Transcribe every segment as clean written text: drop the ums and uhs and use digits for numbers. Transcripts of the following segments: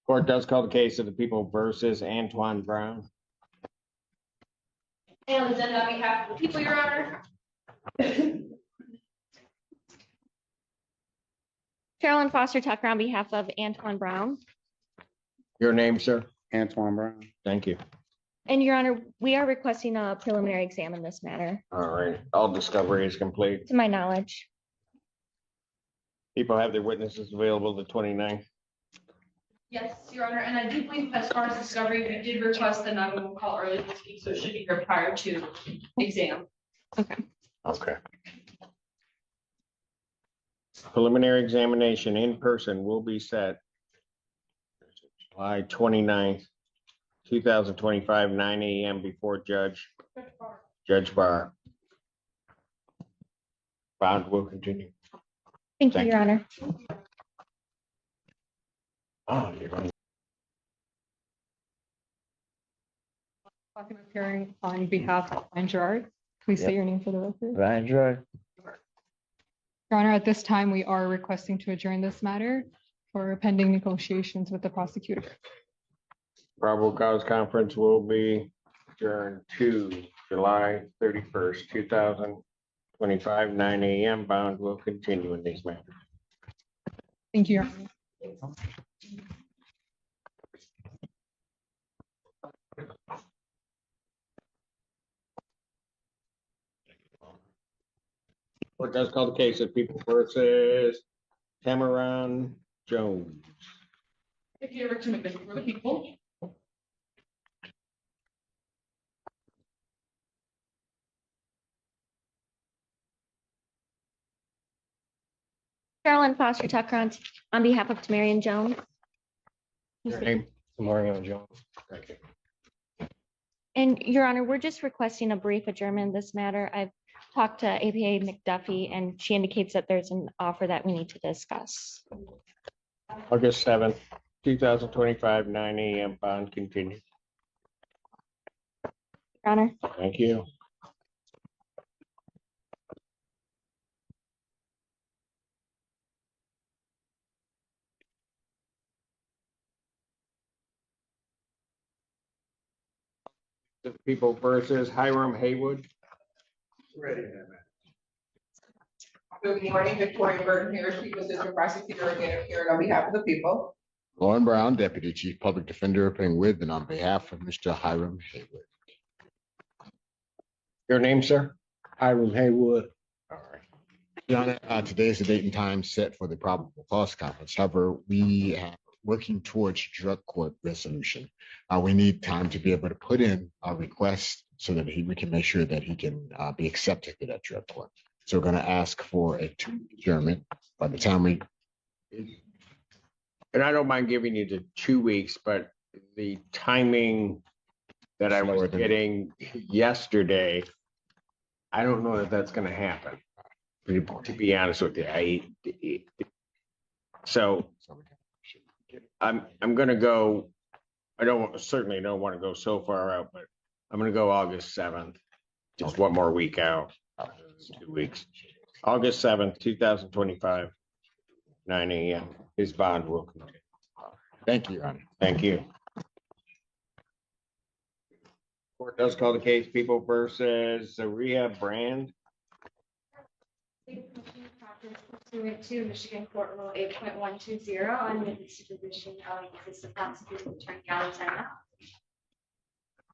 Court does call the case of the people versus Antoine Brown. And then on behalf of the people, Your Honor. Carolyn Foster Tucker on behalf of Antoine Brown. Your name, sir? Antoine Brown. Thank you. And Your Honor, we are requesting a preliminary exam in this matter, All right, all discovery is complete. to my knowledge. People have their witnesses available the 29th. Yes, Your Honor, and I do believe as far as discovery, we did request the 911 call early this week, so it should be here prior to exam. Okay. Okay. Preliminary examination in person will be set July 29th, 2025, 9 a.m. before Judge Barr. Bond will continue. Thank you, Thank Your Honor. Oh, you're right. Appearing on behalf of Valinger. Please say your name for the record. Valinger. Your Honor, at this time, we are requesting to adjourn this matter for pending negotiations with the prosecutor. Probable cause conference will be adjourned to July 31st, 2025, 9 a.m. Bond will continue in these matters. Thank you, Your Honor. Court does call the case of people versus Tamaron Jones. If you ever to make this for the people. Carolyn Foster Tucker on behalf of Tamarian Jones. Your name? Mario Jones. Thank you. And Your Honor, we're just requesting a brief adjournment in this matter. I've talked to APA McDuffie and she indicates that there's an offer that we need to discuss. August 7th, 2025, 9 a.m. Bond continue. Your Honor. Thank you. The people versus Hiram Haywood. Good morning, Victoria Burton here, Chief Assistant Prosecutor again appearing on behalf of the people. Lauren Brown, Deputy Chief Public Defender, appearing with and on behalf of Mr. Hiram Haywood. Your name, sir? Hiram Haywood. All right. Your Honor, today is the date and time set for the probable cause conference. However, we are working towards drug court resolution. We need time to be able to put in a request so that we can make sure that he can be accepted to that drug court. So we're going to ask for a 2-week adjournment. By the time we, And I don't mind giving you the 2 weeks, but the timing that I was getting yesterday, I don't know that that's going to happen. To be honest with you, so I'm going to go. I certainly don't want to go so far out, but I'm going to go August 7th. Just one more week out. 2 weeks. August 7th, 2025, 9 a.m. His bond will continue. thank you, Your Honor. Thank you. Court does call the case people versus Zaria Brand. Pursuant to Michigan Court Rule 8.120 under the supervision of Assistant Prosecutor Attorney Alexander.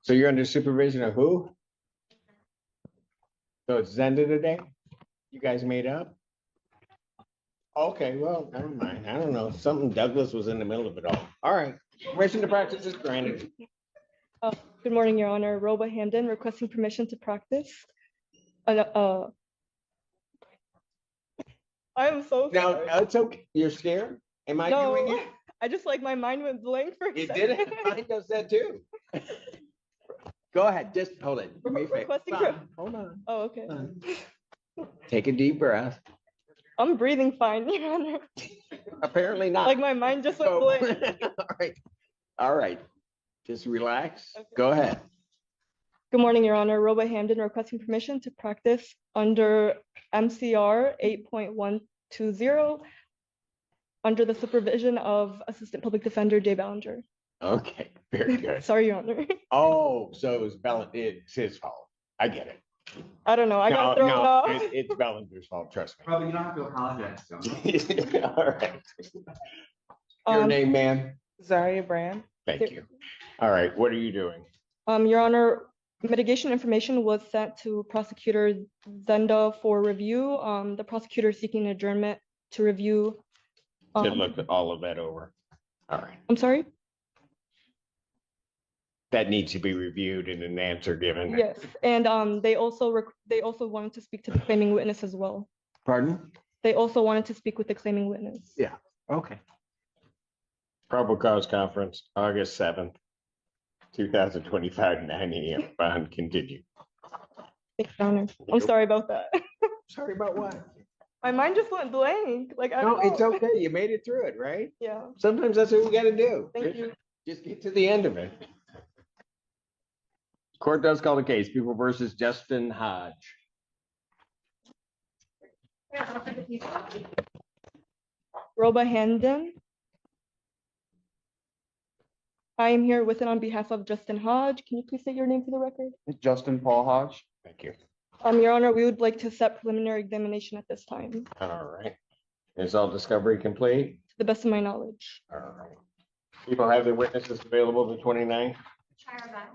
So you're under supervision of who? So it's Zenda today? You guys made up? Okay, well, never mind. I don't know. Something Douglas was in the middle of it all. All right. Permission to practice is granted. Good morning, Your Honor. Roba Hamden requesting permission to practice. I am so Now, sorry. it's okay. You're scared? Am I doing No, it? I just like my mind went blank for a You second. did it? Mine does that too. Go ahead. Just hold it. Do me a favor. Requesting Fine. Hold on. Oh, okay. Take a deep breath. I'm breathing fine, Your Honor. Apparently not. Like my mind just went So- blank. All right. All right. Just relax. Okay. Go ahead. Good morning, Your Honor. Roba Hamden requesting permission to practice under MCR 8.120 under the supervision of Assistant Public Defender Jay Valinger. Okay, very good. Sorry, Your Honor. Oh, so it's his fault. I get it. I don't know. I got thrown off. It's Bellinger's fault, trust me. Robert, you don't have to apologize. Don't. All right. Your name, ma'am? Zaria Brand. Thank you. All right, what are you doing? Your Honor, mitigation information was sent to Prosecutor Zenda for review. The prosecutor is seeking adjournment to review. To look at all of that over. All right, I'm sorry? that needs to be reviewed and an answer given. Yes, and they also wanted to speak to the claiming witness as well. Pardon? They also wanted to speak with the claiming witness. Yeah, okay. Probable cause conference, August 7th, 2025, 9 a.m. Bond continued. Thanks, Your Honor. I'm sorry about that. Sorry about what? My mind just went blank. Like, I No, don't it's know. okay. You made it through it, right? Yeah, Sometimes that's what we gotta do. thank you. Just get to the end of it. Court does call the case, People versus Justin Hodge. Roba Hamden. I am here with and on behalf of Justin Hodge. Can you please say your name for the record? Justin Paul Hodge. Thank you. Your Honor, we would like to set preliminary examination at this time, to All right. Is all discovery complete? the best of my knowledge. All right. People have their witnesses available the 29th. Try our best.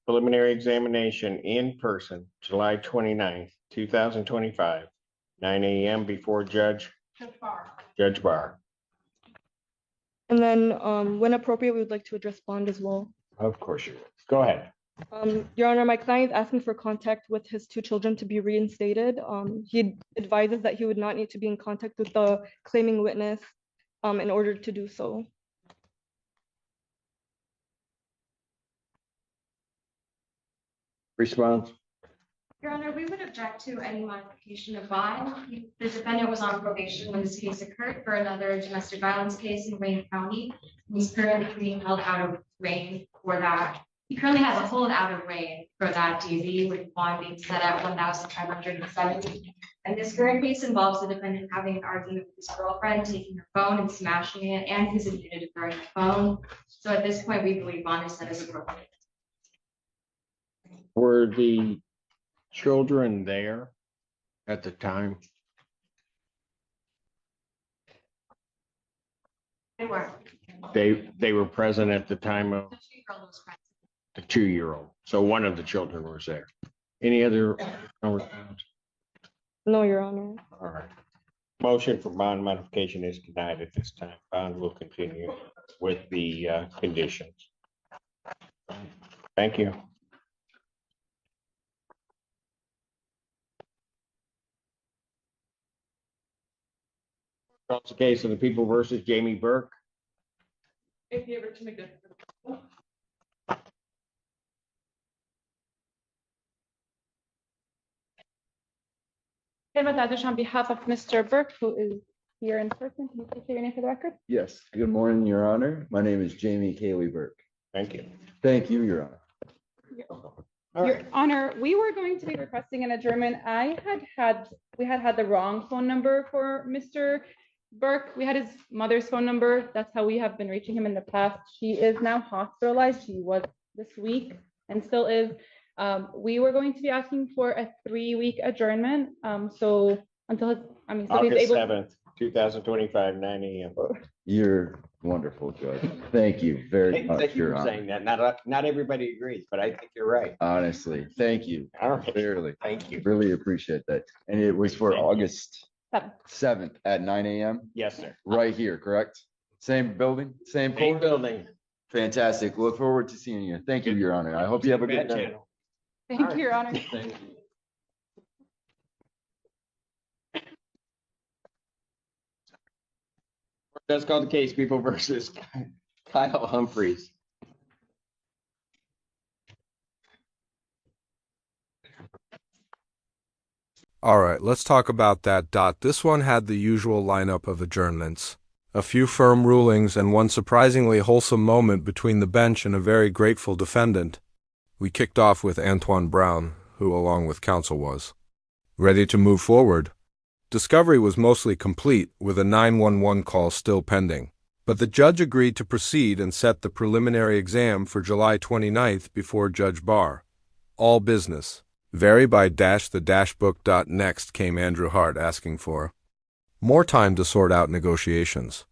Preliminary examination in person, July 29th, 2025, 9 a.m. before Judge Barr. And then, when appropriate, we would like to address bond as well. Of course you will. Go ahead. Your Honor, my client is asking for contact with his two children to be reinstated. He advises that he would not need to be in contact with the claiming witness in order to do so. Response? Your Honor, we would object to any modification of bond. The defendant was on probation when this case occurred for another domestic violence case in Wayne County. He's currently being held out of reign for that. He currently has a hold out of reign for that DV with bond being set at 1,570. And this current case involves the defendant having an argument with his girlfriend, taking her phone and smashing it, and his admitted to throwing the phone. So at this point, we believe bond is set as appropriate. Were the children there at the time? They were. They were present at the time of The 2-year-old was present. the 2-year-old. So one of the children was there. Any other? No, Your Honor. All right. Motion for bond modification is denied at this time. Bond will continue with the conditions. Thank you. Calls the case of the People versus Jamie Burke. If you ever to make that. On behalf of Mr. Burke, who is here in person, can you please say your name for the record? Yes, good morning, Your Honor. My name is Jamie Kaylee Burke. Thank you. Thank you, Your Honor. All Your right. Honor, we were going to be requesting an adjournment. We had the wrong phone number for Mr. Burke. We had his mother's phone number. That's how we have been reaching him in the past. She is now hospitalized. She was this week and still is. We were going to be asking for a 3-week adjournment. So until so he's August able. 7th, 2025, 9 a.m. You're wonderful, Judge. Thank you very much, Thank you Your for Honor. saying that. Not everybody agrees, but I think you're right. Honestly, thank you. All right. Fairly. Thank you. Really appreciate that. And it was for Thank you. August 7th at 9 a.m. Yes, sir. right here, correct? Same building, same Main court? building. Fantastic. Look forward to seeing you. Thank you, Your Honor. I hope you have a good night. Thank you, Your Honor. Thank you. Let's call the case People versus Kyle Humphreys. All right, let's talk about that dot. This one had the usual lineup of adjournments. A few firm rulings and one surprisingly wholesome moment between the bench and a very grateful defendant. We kicked off with Antoine Brown, who along with counsel was ready to move forward. Discovery was mostly complete, with a 911 call still pending. But the judge agreed to proceed and set the preliminary exam for July 29th before Judge Barr. All business. Vary by the-book.next came Andrew Hart asking for. More time to sort out negotiations.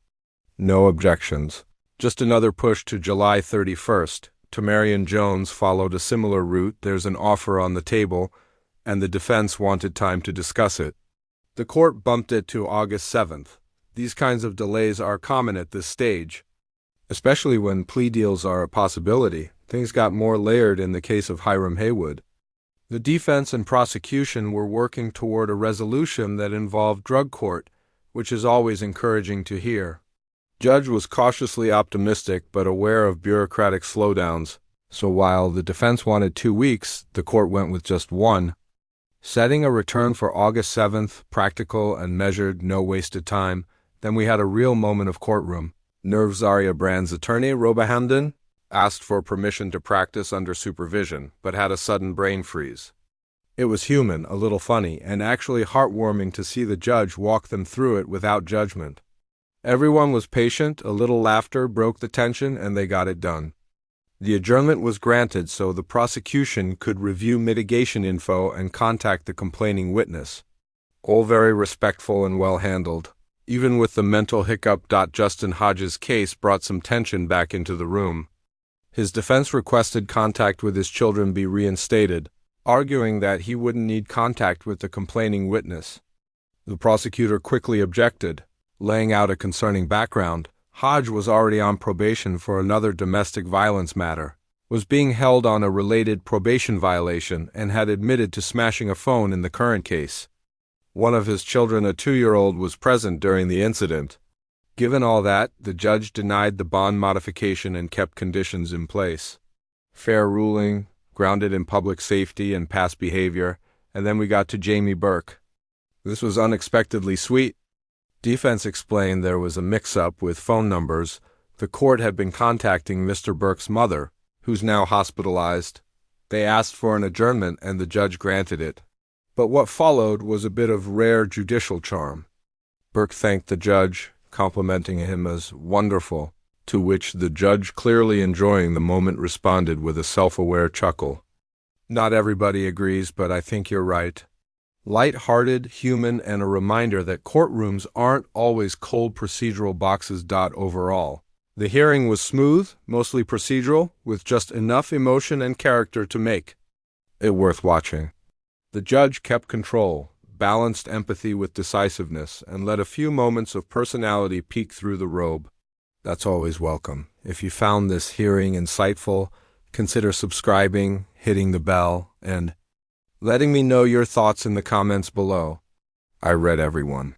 No objections. Just another push to July 31st. Tamarian Jones followed a similar route. There's an offer on the table, and the defense wanted time to discuss it. The court bumped it to August 7th. These kinds of delays are common at this stage, especially when plea deals are a possibility. Things got more layered in the case of Hiram Haywood. The defense and prosecution were working toward a resolution that involved drug court, which is always encouraging to hear. Judge was cautiously optimistic but aware of bureaucratic slowdowns, so while the defense wanted 2 weeks, the court went with just 1. Setting a return for August 7th, practical and measured, no wasted time. Then we had a real moment of courtroom. Nerve Zaria Brand's attorney, Robahamden, asked for permission to practice under supervision, but had a sudden brain freeze. It was human, a little funny, and actually heartwarming to see the judge walk them through it without judgment. Everyone was patient, a little laughter broke the tension, and they got it done. The adjournment was granted so the prosecution could review mitigation info and contact the complaining witness. All very respectful and well handled. Even with the mental hiccup. Justin Hodge's case brought some tension back into the room. His defense requested contact with his children be reinstated, arguing that he wouldn't need contact with the complaining witness. The prosecutor quickly objected, laying out a concerning background. Hodge was already on probation for another domestic violence matter, was being held on a related probation violation, and had admitted to smashing a phone in the current case. One of his children, a 2-year-old, was present during the incident. Given all that, the judge denied the bond modification and kept conditions in place. Fair ruling, grounded in public safety and past behavior, and then we got to Jamie Burke. This was unexpectedly sweet. Defense explained there was a mix-up with phone numbers. The court had been contacting Mr. Burke's mother, who's now hospitalized. They asked for an adjournment, and the judge granted it. But what followed was a bit of rare judicial charm. Burke thanked the judge, complimenting him as wonderful, to which the judge, clearly enjoying the moment, responded with a self-aware chuckle. Not everybody agrees, but I think you're right. Light-hearted, human, and a reminder that courtrooms aren't always cold procedural boxes. Overall, the hearing was smooth, mostly procedural, with just enough emotion and character to make it worth watching. The judge kept control, balanced empathy with decisiveness, and let a few moments of personality peek through the robe. That's always welcome. If you found this hearing insightful, consider subscribing, hitting the bell, and letting me know your thoughts in the comments below. I read everyone.